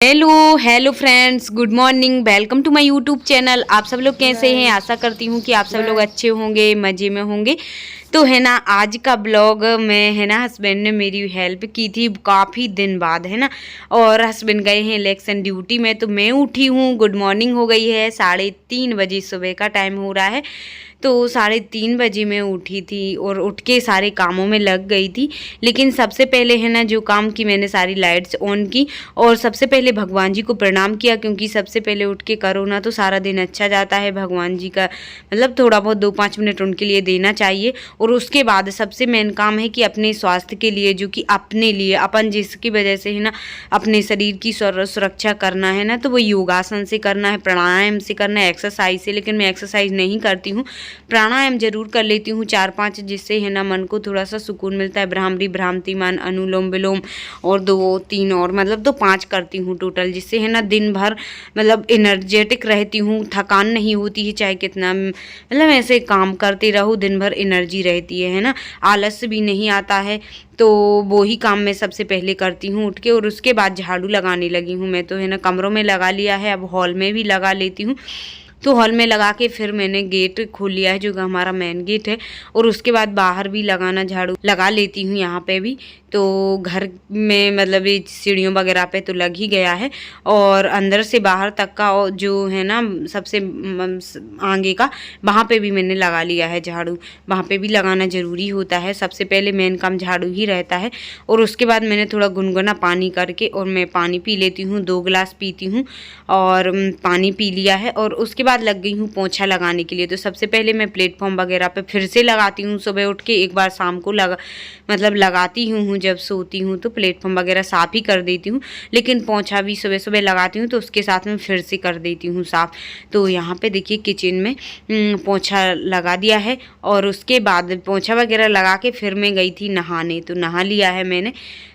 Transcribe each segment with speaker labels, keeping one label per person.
Speaker 1: Hello hello friends, good morning. Welcome to my YouTube channel. आप सब लोग कैसे हैं? आशा करती हूँ कि आप सब लोग अच्छे होंगे, मज़े में होंगे। तो है ना, आज का ब्लॉग में है ना, हस्बैंड ने मेरी हेल्प की थी काफ़ी दिन बाद, है ना। और हस्बैंड गए हैं इलेक्शन ड्यूटी में, तो मैं उठी हूँ। गुड मॉर्निंग हो गई है, 3:30 बजे सुबह का टाइम हो रहा है। तो 3:30 बजे मैं उठी थी और उठ के सारे कामों में लग गई थी। लेकिन सबसे पहले है ना, जो काम की, मैंने सारी लाइट्स ऑन की और सबसे पहले भगवान जी को प्रणाम किया, क्योंकि सबसे पहले उठ के करो ना तो सारा दिन अच्छा जाता है। भगवान जी का मतलब थोड़ा बहुत 2-5 मिनट उनके लिए देना चाहिए। और उसके बाद सबसे मेन काम है कि अपने स्वास्थ्य के लिए, जो कि अपने लिए, अपन जिसकी वजह से है ना अपने शरीर की सुरक्षा करना है ना, तो वो योगासन से करना है, प्राणायाम से करना है, एक्सरसाइज से। लेकिन मैं एक्सरसाइज नहीं करती हूँ, प्राणायाम जरूर कर लेती हूँ 4-5, जिससे है ना मन को थोड़ा सा सुकून मिलता है। भ्रामरी, भ्रांतिमान, अनुलोम विलोम और 2-3 और, मतलब तो 5 करती हूँ टोटल, जिससे है ना दिन भर मतलब एनर्जेटिक रहती हूँ, थकान नहीं होती है। चाहे कितना मतलब ऐसे काम करते रहो, दिन भर एनर्जी रहती है ना, आलस भी नहीं आता है। तो वो ही काम मैं सबसे पहले करती हूँ उठ के। और उसके बाद झाड़ू लगाने लगी हूँ मैं, तो है ना कमरों में लगा लिया है, अब हॉल में भी लगा लेती हूँ। तो हॉल में लगा के फिर मैंने गेट खोल लिया है, जो कि हमारा मेन गेट है। और उसके बाद बाहर भी लगाना, झाड़ू लगा लेती हूँ यहाँ पे भी। तो घर में मतलब ये सीढ़ियों वगैरह पे तो लग ही गया है, और अंदर से बाहर तक का जो है ना सबसे आगे का, वहाँ पे भी मैंने लगा लिया है झाड़ू। वहाँ पे भी लगाना ज़रूरी होता है, सबसे पहले मेन काम झाड़ू ही रहता है। और उसके बाद मैंने थोड़ा गुनगुना पानी करके और मैं पानी पी लेती हूँ, 2 गिलास पीती हूँ। और पानी पी लिया है और उसके बाद लग गई हूँ पोंछा लगाने के लिए। तो सबसे पहले मैं प्लेटफॉर्म वगैरह पे फिर से लगाती हूँ सुबह उठ के, एक बार शाम को लगाती हूँ जब सोती हूँ, तो प्लेटफॉर्म वगैरह साफ़ ही कर देती हूँ। लेकिन पोंछा भी सुबह सुबह लगाती हूँ, तो उसके साथ में फिर से कर देती हूँ साफ़। तो यहाँ पे देखिए किचन में पोंछा लगा दिया है। और उसके बाद पोंछा वगैरह लगा के फिर मैं गई थी नहाने, तो नहा लिया है मैंने।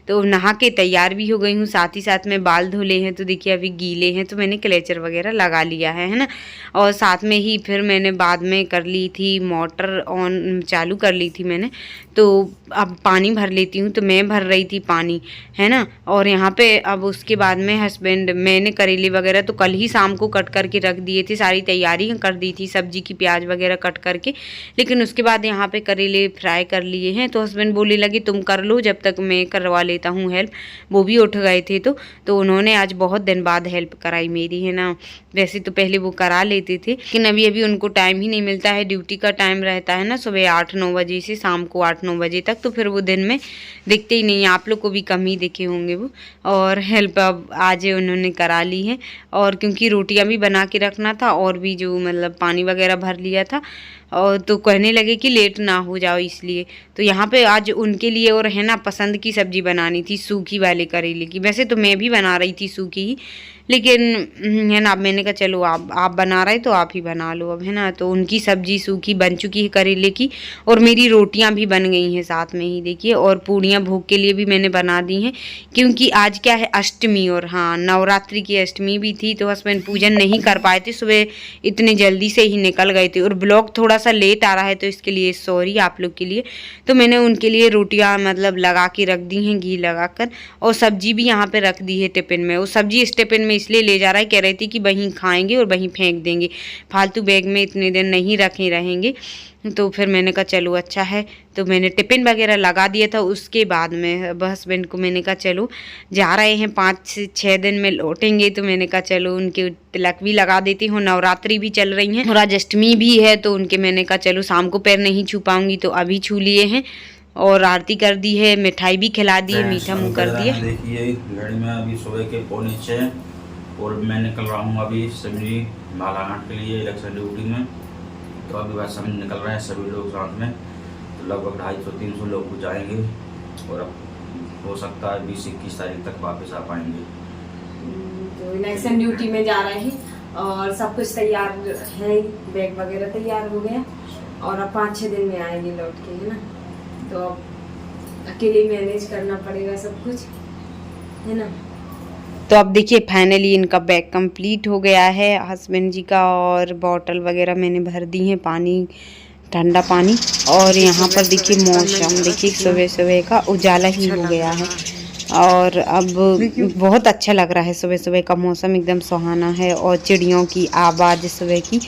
Speaker 1: तो नहा के तैयार भी हो गई हूँ, साथ ही साथ में बाल धुले हैं, तो देखिए अभी गीले हैं, तो मैंने क्लेचर वगैरह लगा लिया है ना। और साथ में ही फिर मैंने बाद में कर ली थी मोटर ऑन, चालू कर ली थी मैंने। तो अब पानी भर लेती हूँ, तो मैं भर रही थी पानी, है ना। और यहाँ पे अब उसके बाद में मैंने करेले वगैरह तो कल ही शाम को कट करके रख दिए थे, सारी तैयारी कर दी थी सब्जी की, प्याज वगैरह कट करके। लेकिन उसके बाद यहाँ पे करेले फ्राई कर लिए हैं, तो हस्बैंड बोले लगे तुम कर लो, जब तक मैं करवा लेता हूँ हेल्प। वो भी उठ गए थे, तो उन्होंने आज बहुत दिन बाद हेल्प कराई मेरी, है ना। वैसे तो पहले वो करा लेते थे, लेकिन अभी उनको टाइम ही नहीं मिलता है, ड्यूटी का टाइम रहता है ना, सुबह 8-9 बजे से शाम को 8-9 बजे तक। तो फिर वो दिन में दिखते ही नहीं, आप लोग को भी कम ही दिखे होंगे वो। और हेल्प अब आज उन्होंने करा ली है। और क्योंकि रोटियां भी बना के रखना था, और भी जो मतलब पानी वगैरह भर लिया था, और तो कहने लगे कि लेट ना हो जाओ इसलिए। तो यहाँ पे आज उनके लिए और है ना पसंद की सब्जी बनानी थी, सूखी वाले करेले की। वैसे तो मैं भी बना रही थी सूखी ही, लेकिन है ना, अब मैंने कहा चलो आप बना रहे तो आप ही बना लो अब, है ना। तो उनकी सब्जी सूखी बन चुकी है करेले की, और मेरी रोटियां भी बन गई हैं साथ में ही देखिए। और पूड़ियाँ भोग के लिए भी मैंने बना दी हैं, क्योंकि आज क्या है, अष्टमी, और हाँ नवरात्रि की अष्टमी भी थी। तो हस्बैंड पूजन नहीं कर पाए थे, सुबह इतने जल्दी से ही निकल गए थे, और ब्लॉग थोड़ा सा लेट आ रहा है, तो इसके लिए सॉरी आप लोग के लिए। तो मैंने उनके लिए रोटियां मतलब लगा के रख दी हैं, घी लगाकर। और सब्जी भी यहाँ पे रख दी है टिफिन में। वो सब्जी इस टिफिन में इसलिए ले जा रहा है, कह रही थी कि वहीं खाएंगे और वहीं फेंक देंगे, फालतू बैग में इतने दिन नहीं रखे रहेंगे। तो फिर मैंने कहा चलो अच्छा है, तो मैंने टिफ़िन वगैरह लगा दिया था। उसके बाद में हस्बैंड को मैंने कहा चलो जा रहे हैं, 5-6 दिन में लौटेंगे, तो मैंने कहा चलो उनके तिलक भी लगा देती हूँ। नवरात्रि भी चल रही हैं और आज अष्टमी भी है, तो उनके मैंने कहा चलो शाम को पैर नहीं छू पाऊँगी, तो अभी छू लिए हैं। और आरती कर दी है, मिठाई भी खिला दी है, मीठा मुँह कर दिया।
Speaker 2: देखिए घड़ी में अभी सुबह के 5:45 और मैं निकल रहा हूँ अभी सब्जी बालाघाट के लिए इलेक्शन ड्यूटी में। तो अभी बस हम निकल रहे हैं सभी लोग साथ में, तो लगभग 250-300 लोग हो जाएंगे, और अब हो सकता है 20-21 तारीख तक वापस आ पाएंगे।
Speaker 3: तो इलेक्शन ड्यूटी में जा रहे हैं और सब कुछ तैयार है, बैग वगैरह तैयार हो गया, और अब 5-6 दिन में आएंगे लौट के, है ना। तो अब अकेले मैनेज करना पड़ेगा सब कुछ, है ना।
Speaker 1: तो अब देखिए फाइनली इनका बैग कंप्लीट हो गया है हस्बैंड जी का, और बॉटल वगैरह मैंने भर दी है, पानी, ठंडा पानी। और यहाँ पर देखिए मौसम देखिए सुबह सुबह का उजाला ही हो गया है, और अब बहुत अच्छा लग रहा है। सुबह सुबह का मौसम एकदम सुहाना है और चिड़ियों की आवाज़, सुबह की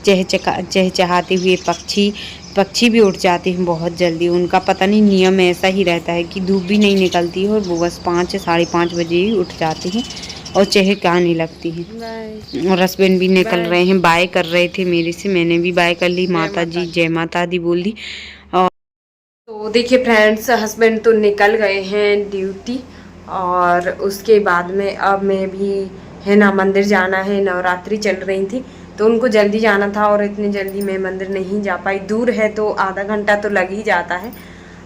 Speaker 1: चहचहाते हुए पक्षी भी उठ जाते हैं बहुत जल्दी। उनका पता नहीं नियम ऐसा ही रहता है कि धूप भी नहीं निकलती है और वो बस 5 साढ़े 5 बजे ही उठ जाते हैं और चहकने लगती हैं। और हस्बैंड भी निकल रहे हैं, बाय कर रहे थे मेरे से, मैंने भी बाय कर ली। माता जी जय माता दी बोल दी। और
Speaker 3: तो देखिए फ्रेंड्स, हस्बैंड तो निकल गए हैं ड्यूटी और उसके बाद में अब मैं भी है ना मंदिर जाना है। नवरात्रि चल रही थी तो उनको जल्दी जाना था और इतनी जल्दी मैं मंदिर नहीं जा पाई। दूर है तो आधा घंटा तो लग ही जाता है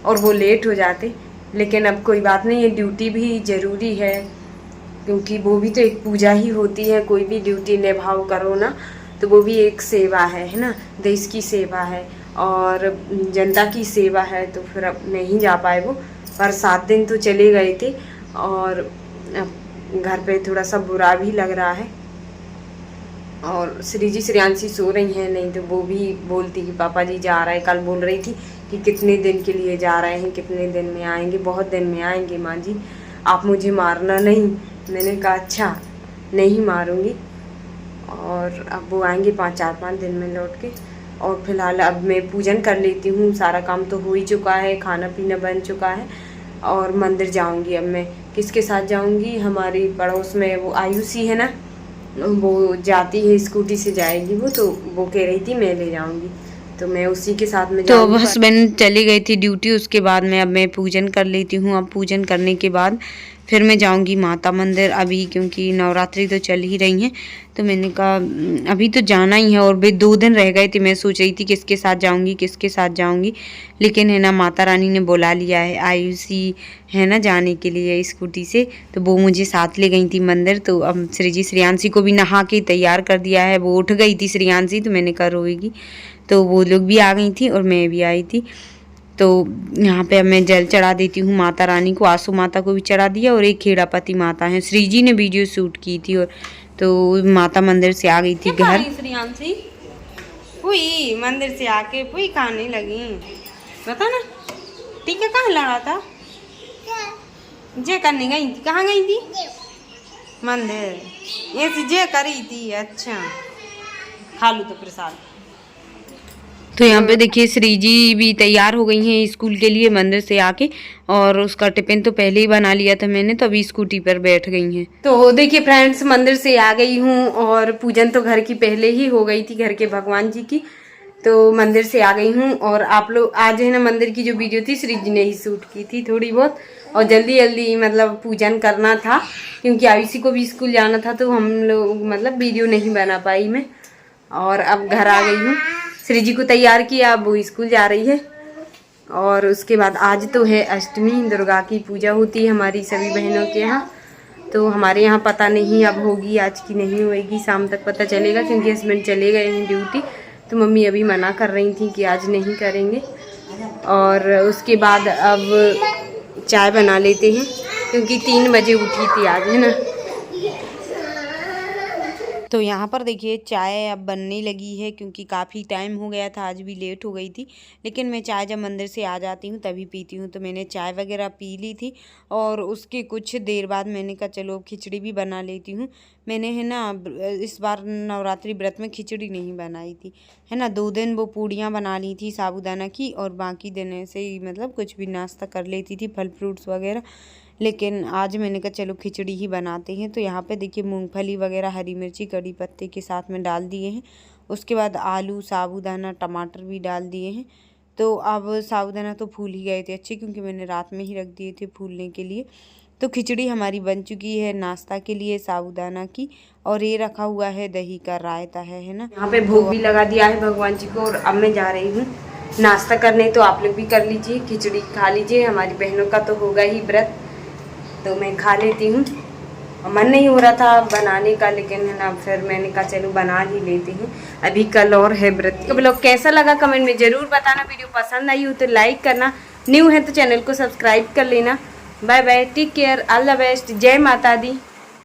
Speaker 3: और वो लेट हो जाते, लेकिन अब कोई बात नहीं, ये ड्यूटी भी ज़रूरी है क्योंकि वो भी तो एक पूजा ही होती है। कोई भी ड्यूटी निभाओ करो ना तो वो भी एक सेवा है ना, देश की सेवा है और जनता की सेवा है। तो फिर अब नहीं जा पाए वो, पर 7 दिन तो चले गए थे और अब घर पे थोड़ा सा बुरा भी लग रहा है। और श्रेयांशी सो रही हैं, नहीं तो वो भी बोलती कि पापा जी जा रहे हैं। कल बोल रही थी कि कितने दिन के लिए जा रहे हैं, कितने दिन में आएंगे। बहुत दिन में आएंगे माँ जी, आप मुझे मारना नहीं। मैंने कहा अच्छा नहीं मारूंगी। और अब वो आएंगे 4-5 दिन में लौट के। और फिलहाल अब मैं पूजन कर लेती हूँ, सारा काम तो हो ही चुका है, खाना पीना बन चुका है और मंदिर जाऊंगी। अब मैं किसके साथ जाऊंगी, हमारी पड़ोस में वो आयुषी है ना, वो जाती है, स्कूटी से जाएगी वो, तो वो कह रही थी मैं ले जाऊंगी, तो मैं उसी के साथ में
Speaker 1: तो अब
Speaker 3: जाऊंगी।
Speaker 1: हस्बैंड चली गई थी ड्यूटी, उसके बाद में अब मैं पूजन कर लेती हूँ। अब पूजन करने के बाद फिर मैं जाऊंगी माता मंदिर अभी, क्योंकि नवरात्रि तो चल ही रही हैं। तो मैंने कहा अभी तो जाना ही है और भाई 2 दिन रह गए थे। मैं सोच रही थी किसके साथ जाऊंगी, लेकिन है ना माता रानी ने बुला लिया है आयुषी है ना जाने के लिए स्कूटी से, तो वो मुझे साथ ले गई थी मंदिर। तो अब श्रेयांशी को भी नहा के तैयार कर दिया है। वो उठ गई थी श्रेयांशी, तो मैंने कहा रोएगी, तो वो लोग भी आ गई थी और मैं भी आई थी। तो यहाँ पे अब मैं जल चढ़ा देती हूँ माता रानी को। आसू माता को भी चढ़ा दिया और एक खेड़ापति माता है, श्री जी ने वीडियो शूट की थी। और तो माता मंदिर से आ गई थी घर। श्रेयांशी हुई मंदिर से आके हुई खाने लगी, बता ना टीका कहाँ लड़ा था? जे करने गई थी। कहाँ गई थी? मंदिर। ऐसे जे करी थी। अच्छा खा लूँ तो प्रसाद। तो यहाँ पे देखिए श्री जी भी तैयार हो गई हैं स्कूल के लिए मंदिर से आके, और उसका टिफिन तो पहले ही बना लिया था मैंने, तो अभी स्कूटी पर बैठ गई हैं। तो देखिए फ्रेंड्स, मंदिर से आ गई हूँ और पूजन तो घर की पहले ही हो गई थी, घर के भगवान जी की। तो मंदिर से आ गई हूँ और आप लोग आज है ना मंदिर की जो वीडियो थी श्री जी ने ही शूट की थी थोड़ी बहुत, और जल्दी जल्दी मतलब पूजन करना था क्योंकि आयुषी को भी स्कूल जाना था, तो हम लोग मतलब वीडियो नहीं बना पाई मैं। और अब घर आ गई हूँ, श्री जी को तैयार किया, अब वो स्कूल जा रही है। और उसके बाद आज तो है अष्टमी, दुर्गा की पूजा होती है हमारी सभी बहनों के यहाँ। तो हमारे यहाँ पता नहीं अब होगी आज की नहीं होगी, शाम तक पता चलेगा क्योंकि हस्बैंड चले गए हैं ड्यूटी। तो मम्मी अभी मना कर रही थी कि आज नहीं करेंगे। और उसके बाद अब चाय बना लेते हैं क्योंकि 3 बजे उठी थी आज, है ना। तो यहाँ पर देखिए चाय अब बनने लगी है क्योंकि काफ़ी टाइम हो गया था, आज भी लेट हो गई थी। लेकिन मैं चाय जब मंदिर से आ जाती हूँ तभी पीती हूँ। तो मैंने चाय वगैरह पी ली थी और उसके कुछ देर बाद मैंने कहा चलो खिचड़ी भी बना लेती हूँ। मैंने है ना इस बार नवरात्रि व्रत में खिचड़ी नहीं बनाई थी, है ना। 2 दिन वो पूड़ियाँ बना ली थी साबूदाना की, और बाकी दिन ऐसे ही मतलब कुछ भी नाश्ता कर लेती थी, फल फ्रूट्स वगैरह। लेकिन आज मैंने कहा चलो खिचड़ी ही बनाते हैं। तो यहाँ पे देखिए मूंगफली वगैरह, हरी मिर्ची, कड़ी पत्ते के साथ में डाल दिए हैं। उसके बाद आलू, साबूदाना, टमाटर भी डाल दिए हैं। तो अब साबूदाना तो फूल ही गए थे अच्छे, क्योंकि मैंने रात में ही रख दिए थे फूलने के लिए। तो खिचड़ी हमारी बन चुकी है नाश्ता के लिए साबूदाना की, और ये रखा हुआ है दही का रायता है ना। यहाँ पे भोग भी लगा दिया है भगवान जी को, और अब मैं जा रही हूँ नाश्ता करने। तो आप लोग भी कर लीजिए, खिचड़ी खा लीजिए, हमारी बहनों का तो होगा ही व्रत। तो मैं खा लेती हूँ। मन नहीं हो रहा था बनाने का, लेकिन है ना फिर मैंने कहा चलो बना ही लेती हूँ, अभी कल और है व्रत। तो ब्लॉग कैसा लगा कमेंट में ज़रूर बताना। वीडियो पसंद आई हो तो लाइक करना, न्यू है तो चैनल को सब्सक्राइब कर लेना। Bye bye, take care, all the best, जय माता दी।